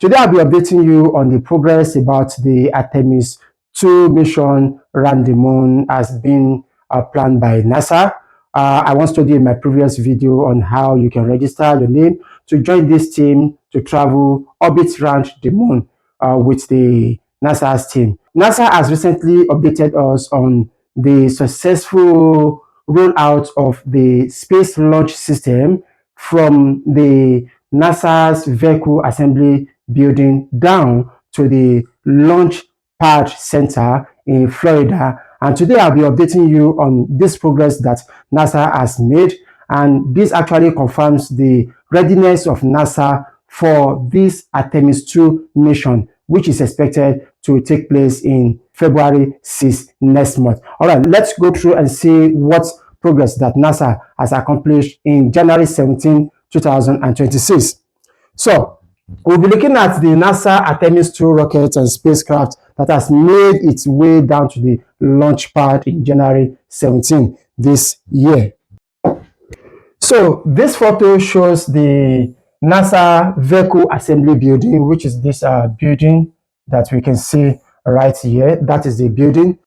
Today I'll be updating you on the progress about the Artemis II mission around the moon as been planned by NASA. I once told you in my previous video on how you can register your name to join this team to travel orbit around the moon with the NASA's team. NASA has recently updated us on the successful rollout of the Space Launch System from the NASA's Vehicle Assembly Building down to the Launch Pad Center in Florida. And today I'll be updating you on this progress that NASA has made. And this actually confirms the readiness of NASA for this Artemis II mission, which is expected to take place in February 6 next month. All right, let's go through and see what progress that NASA has accomplished in January 17, 2026. So, we'll be looking at the NASA Artemis II rocket and spacecraft that has made its way down to the launch pad in January 17 this year. So, this photo shows the NASA Vehicle Assembly Building, which is this building that we can see right here. That is the building.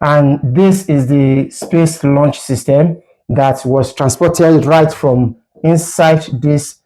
And this is the Space Launch System that was transported right from inside this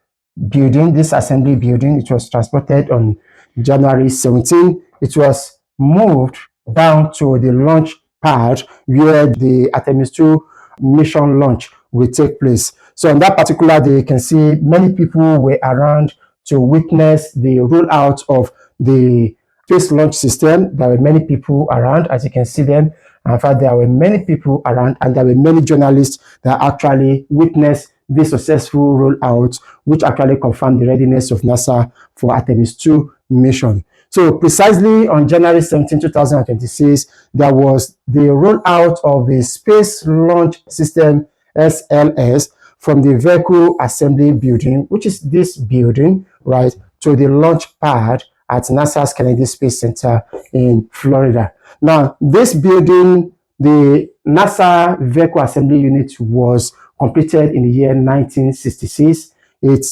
building, this assembly building. It was transported on January 17. It was moved down to the launch pad where the Artemis II mission launch will take place. So on that particular day, you can see many people were around to witness the rollout of the Space Launch System. There were many people around, as you can see them. In fact, there were many people around, and there were many journalists that actually witnessed this successful rollout, which actually confirmed the readiness of NASA for Artemis II mission. So precisely on January 17, 2026, there was the rollout of the Space Launch System SLS from the Vehicle Assembly Building, which is this building, right, to the launch pad at NASA's Kennedy Space Center in Florida. Now, this building, the NASA Vehicle Assembly Unit, was completed in the year 1966. It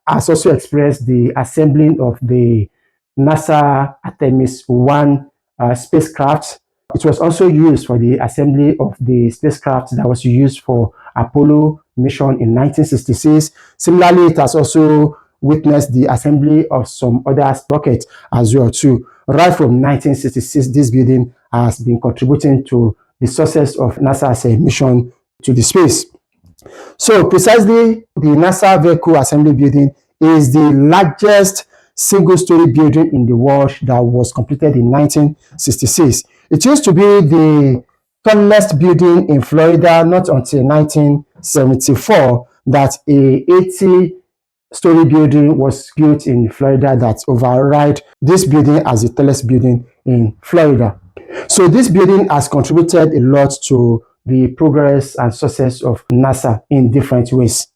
has also expressed the assembling of the NASA Artemis I spacecraft. It was also used for the assembly of the spacecraft that was used for Apollo mission in 1966. Similarly, it has also witnessed the assembly of some other rockets as well too. Right from 1966, this building has been contributing to the success of NASA's mission to the space. So precisely, the NASA Vehicle Assembly Building is the largest single-story building in the world that was completed in 1966. It used to be the tallest building in Florida, not until 1974 that a 80-story building was built in Florida that override this building as the tallest building in Florida. So this building has contributed a lot to the progress and success of NASA in different ways.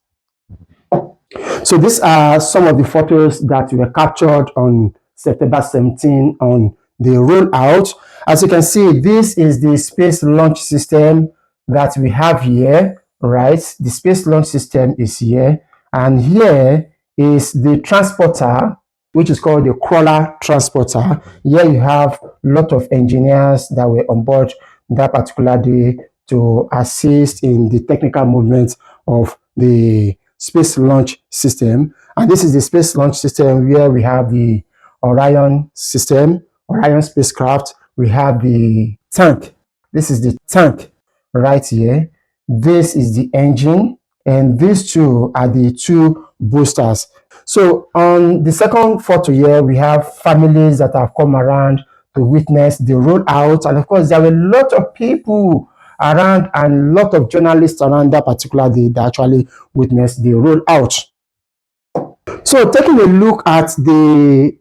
So these are some of the photos that were captured on September 17 on the rollout. As you can see, this is the Space Launch System that we have here, right? The Space Launch System is here, and here is the transporter, which is called the crawler transporter. Here you have a lot of engineers that were on board that particular day to assist in the technical movement of the Space Launch System. And this is the Space Launch System where we have the Orion system, Orion spacecraft. We have the tank. This is the tank right here. This is the engine, and these two are the two boosters. So on the second photo here, we have families that have come around to witness the rollout. And of course, there were a lot of people around and a lot of journalists around that particular day that actually witnessed the rollout. So taking a look at the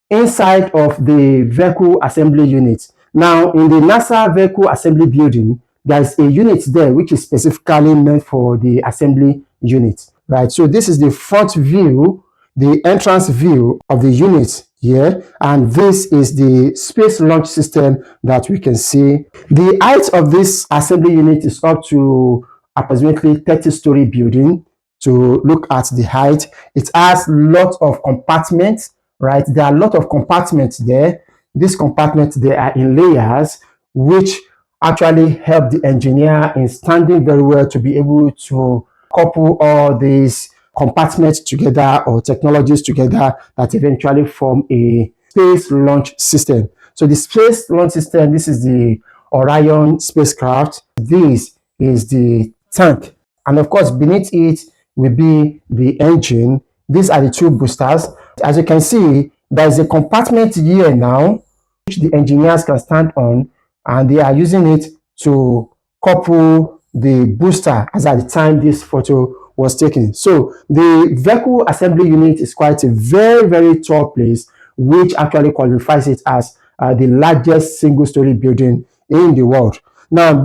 inside of the Vehicle Assembly Unit. Now, in the NASA Vehicle Assembly Building, there is a unit there which is specifically meant for the assembly unit, right? So this is the front view, the entrance view of the unit here, and this is the Space Launch System that we can see. The height of this assembly unit is up to approximately 30-story building. To look at the height, it has lots of compartments, right? There are a lot of compartments there. These compartments, they are in layers, which actually help the engineer in standing very well to be able to couple all these compartments together or technologies together that eventually form a space launch system. So the space launch system, this is the Orion spacecraft. This is the tank. And of course, beneath it will be the engine. These are the two boosters. As you can see, there is a compartment here now, which the engineers can stand on, and they are using it to couple the booster as at the time this photo was taken. So the vehicle assembly unit is quite a very, very tall place, which actually qualifies it as the largest single-story building in the world. Now,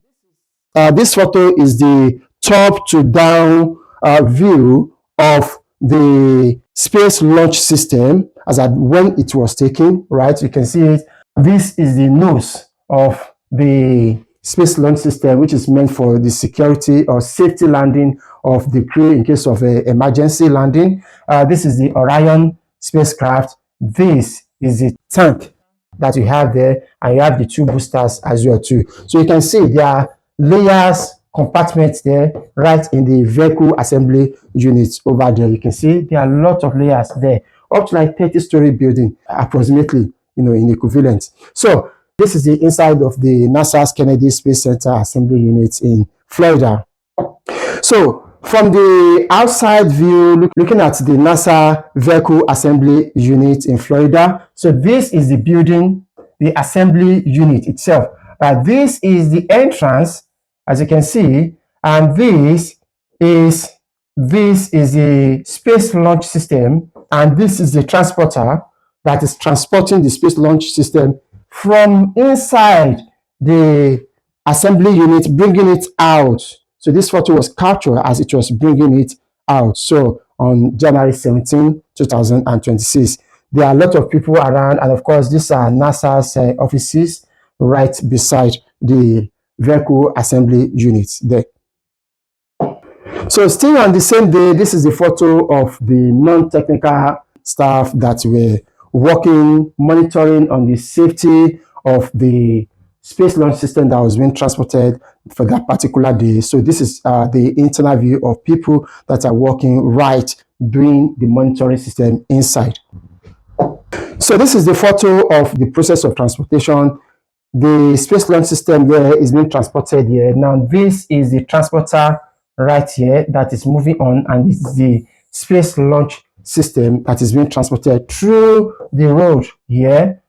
this photo is the top to down view of the space launch system as at when it was taken, right? You can see it. This is the nose of the space launch system, which is meant for the security or safety landing of the crew in case of an emergency landing. This is the Orion spacecraft. This is the tank that you have there, and you have the two boosters as well too. So you can see there are layers, compartments there right in the vehicle assembly units over there. You can see there are a lot of layers there, up to like 30-story building approximately, in equivalent. So this is the inside of the NASA's Kennedy Space Center assembly unit in Florida. So from the outside view, looking at the NASA vehicle assembly unit in Florida, so this is the building, the assembly unit itself. This is the entrance, as you can see, and this is the space launch system, and this is the transporter that is transporting the space launch system from inside the assembly unit, bringing it out. So this photo was captured as it was bringing it out. So on January 17, 2026, there are a lot of people around, and of course, these are NASA's offices right beside the vehicle assembly units there. So still on the same day, this is the photo of the non-technical staff that were working, monitoring on the safety of the space launch system that was being transported for that particular day. So this is the internal view of people that are working right doing the monitoring system inside. So this is the photo of the process of transportation. The space launch system here is being transported here. Now this is the transporter right here that is moving on, and this is the space launch system that is being transported through the road here.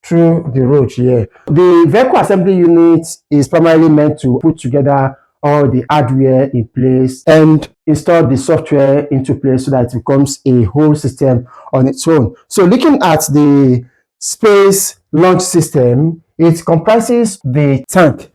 The vehicle assembly unit is primarily meant to put together all the hardware in place and install the software into place so that it becomes a whole system on its own. So looking at the space launch system, it comprises the tank.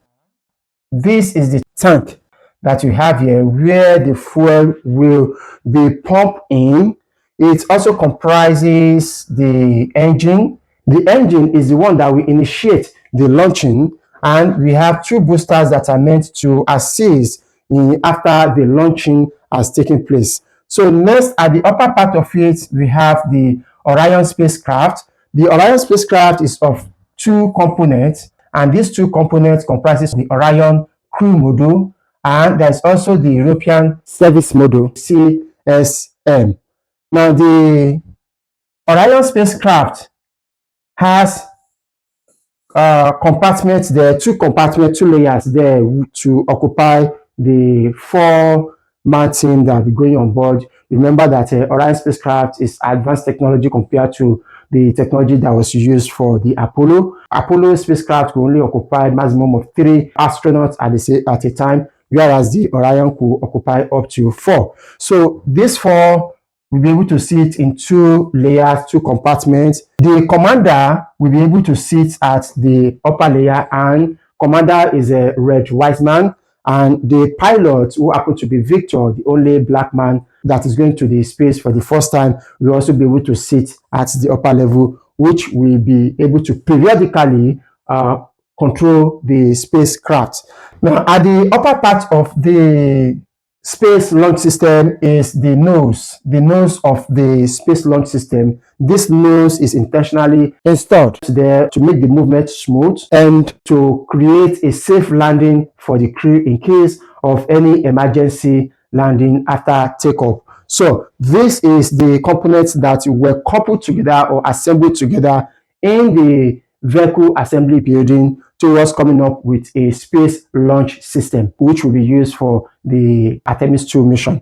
This is the tank that you have here where the fuel will be pumped in. It also comprises the engine. The engine is the one that will initiate the launching, and we have two boosters that are meant to assist after the launching has taken place. So next, at the upper part of it, we have the Orion spacecraft. The Orion spacecraft is of two components, and these two components comprises the Orion crew module, and there's also the European service module, CSM. Now, the Orion spacecraft has compartments there, two layers there to occupy the 4-man team that will be going on board. Remember that Orion spacecraft is advanced technology compared to the technology that was used for the Apollo. Apollo spacecraft will only occupy a maximum of 3 astronauts at a time, whereas the Orion could occupy up to 4. So these 4 will be able to sit in 2 layers, 2 compartments. The commander will be able to sit at the upper layer, and commander is a Red Wiseman, and the pilot, who happens to be Victor, the only black man that is going to the space for the first time, will also be able to sit at the upper level, which will be able to periodically control the spacecraft. Now, at the upper part of the Space Launch System is the nose of the Space Launch System. This nose is intentionally installed there to make the movement smooth and to create a safe landing for the crew in case of any emergency landing after takeoff. So this is the components that were coupled together or assembled together in the vehicle assembly building towards coming up with a space launch system, which will be used for the Artemis II mission.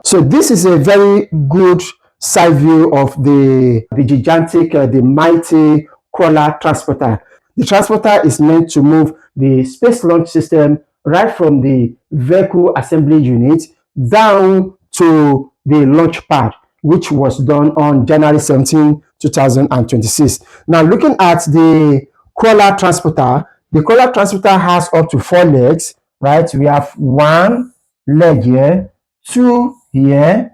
So this is a very good side view of the gigantic, the mighty crawler transporter. The transporter is meant to move the space launch system right from the vehicle assembly unit down to the launch pad, which was done on January 17, 2026. Now, looking at the crawler transporter, the crawler transporter has up to 4 legs, right? We have 1 leg here, 2 here,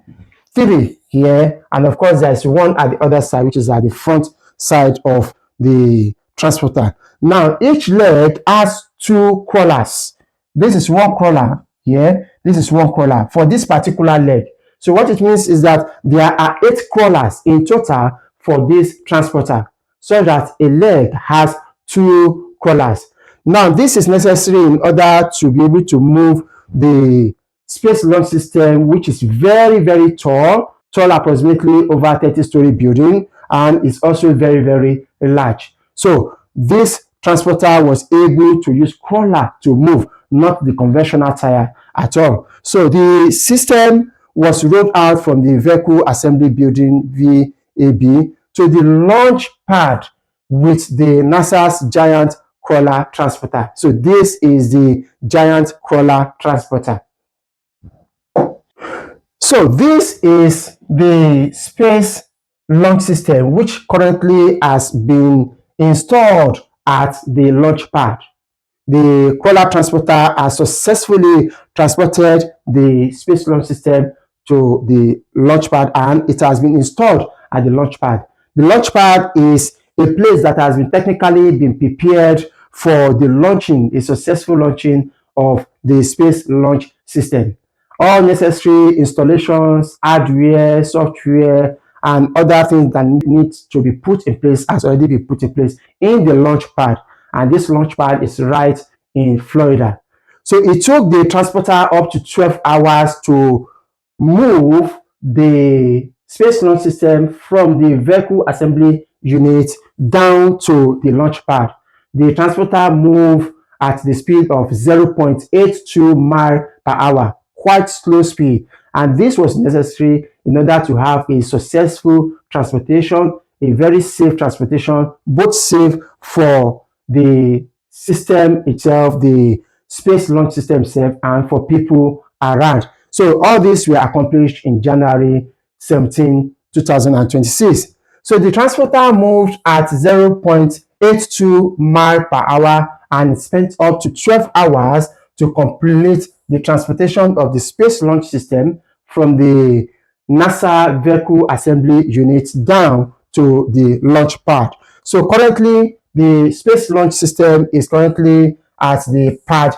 3 here, and of course there's 1 at the other side, which is at the front side of the transporter. Now, each leg has 2 crawlers. This is 1 crawler here, this is 1 crawler for this particular leg. So what it means is that there are 8 crawlers in total for this transporter, so that a leg has 2 crawlers. Now, this is necessary in order to be able to move the space launch system, which is very, very tall, approximately over 30-story building, and is also very, very large. So this transporter was able to use crawler to move, not the conventional tire at all. So the system was rolled out from the vehicle assembly building VAB to the launch pad with the NASA's giant crawler transporter. So this is the giant crawler transporter. So this is the space launch system, which currently has been installed at the launch pad. The crawler transporter has successfully transported the space launch system to the launch pad, and it has been installed at the launch pad. The launch pad is a place that has been technically been prepared for the launching, a successful launching of the space launch system. All necessary installations, hardware, software, and other things that need to be put in place has already been put in place in the launch pad. And this launch pad is right in Florida. So it took the transporter up to 12 hours to move the space launch system from the vehicle assembly unit down to the launch pad. The transporter moved at the speed of 0.82 miles per hour, quite slow speed, and this was necessary in order to have a successful transportation, a very safe transportation, both safe for the system itself, the space launch system itself, and for people around. So all this were accomplished in January 17, 2026. So the transporter moved at 0.82 miles per hour and spent up to 12 hours to complete the transportation of the space launch system from the NASA vehicle assembly unit down to the launch pad. So currently, the space launch system is currently at the pad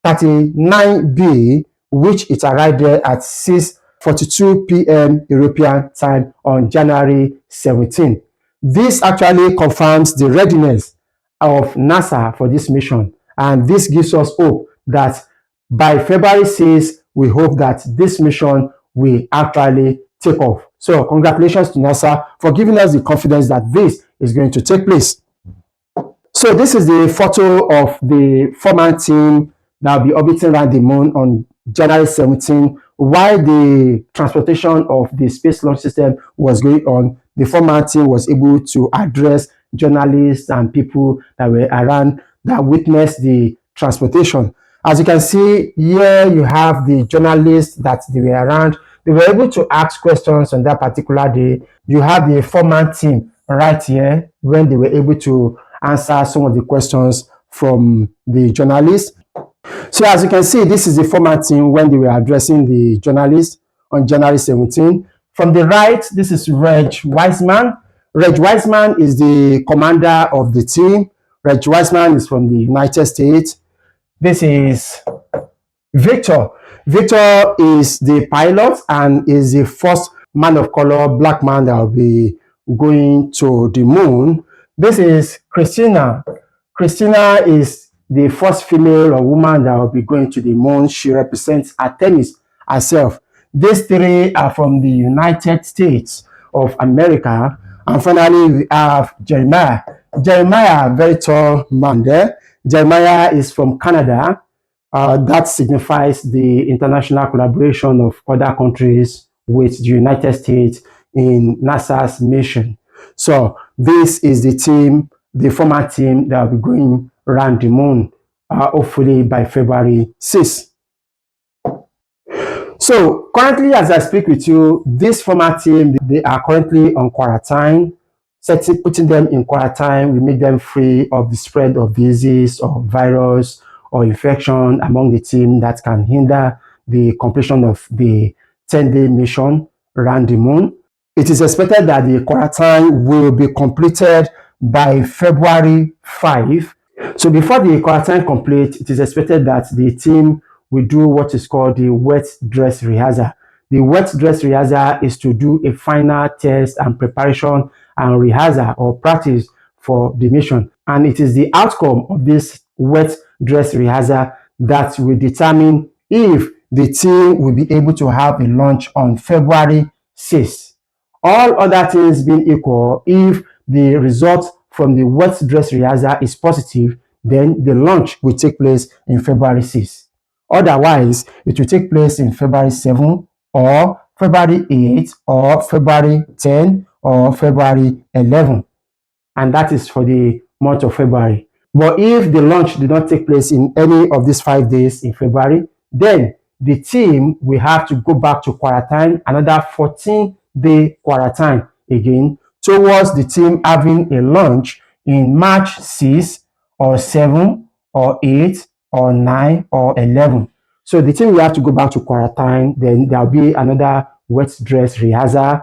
39B, which it arrived there at 6:42 p.m. European time on January 17. This actually confirms the readiness of NASA for this mission, and this gives us hope that by February 6, we hope that this mission will actually take off. So congratulations to NASA for giving us the confidence that this is going to take place. So this is the photo of the foreman team that will be orbiting around the moon on January 17. While the transportation of the space launch system was going on, the foreman team was able to address journalists and people that were around that witnessed the transportation. As you can see here, you have the journalists that they were around. They were able to ask questions on that particular day. You have the foreman team right here when they were able to answer some of the questions from the journalists. So as you can see, this is the foreman team when they were addressing the journalists on January 17. From the right, this is Reg Wiseman. Reg Wiseman is the commander of the team. Reg Wiseman is from the United States. This is Victor. Victor is the pilot and is the first man of color, black man that will be going to the moon. This is Christina. Christina is the first female or woman that will be going to the moon. She represents Artemis herself. These three are from the United States of America. And finally, we have Jeremiah. Jeremiah, very tall man there. Jeremiah is from Canada. That signifies the international collaboration of other countries with the United States in NASA's mission. So this is the team, the former team that will be going around the moon, hopefully by February 6th. So currently, as I speak with you, this former team, they are currently on quarantine. Putting them in quarantine will make them free of the spread of disease or virus or infection among the team that can hinder the completion of the 10-day mission around the moon. It is expected that the quarantine will be completed by February 5. So before the quarantine complete, it is expected that the team will do what is called the wet dress rehearsal. The wet dress rehearsal is to do a final test and preparation and rehearsal or practice for the mission. And it is the outcome of this wet dress rehearsal that will determine if the team will be able to have a launch on February 6th. All other things being equal, if the result from the wet dress rehearsal is positive, then the launch will take place in February 6th. Otherwise, it will take place in February 7 or February 8 or February 10 or February 11. And that is for the month of February. But if the launch did not take place in any of these 5 days in February, then the team will have to go back to quarantine, another 14-day quarantine again, towards the team having a launch in March 6 or 7 or 8 or 9 or 11. So the team will have to go back to quarantine, then there will be another wet dress rehearsal.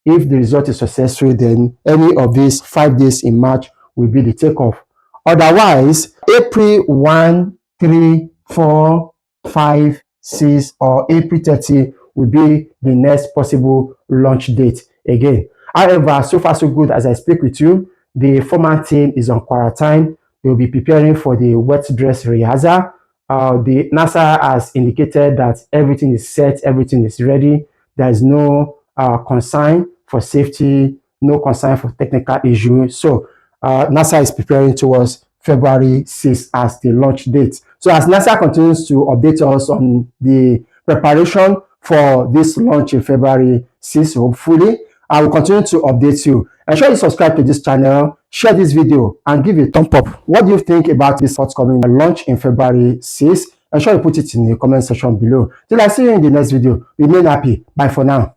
If the result is successful, then any of these 5 days in March will be the takeoff. Otherwise, April 1, 3, 4, 5, 6, or April 30 will be the next possible launch date again. However, so far so good as I speak with you, the former team is on quarantine. They will be preparing for the wet dress rehearsal. The NASA has indicated that everything is set, everything is ready. There is no concern for safety, no concern for technical issues. So NASA is preparing towards February 6th as the launch date. So as NASA continues to update us on the preparation for this launch in February 6th, hopefully, I will continue to update you. Ensure you subscribe to this channel, share this video, and give it a thumb up. What do you think about this forthcoming launch in February 6th? Ensure you put it in the comment section below. Till I see you in the next video, remain happy. Bye for now.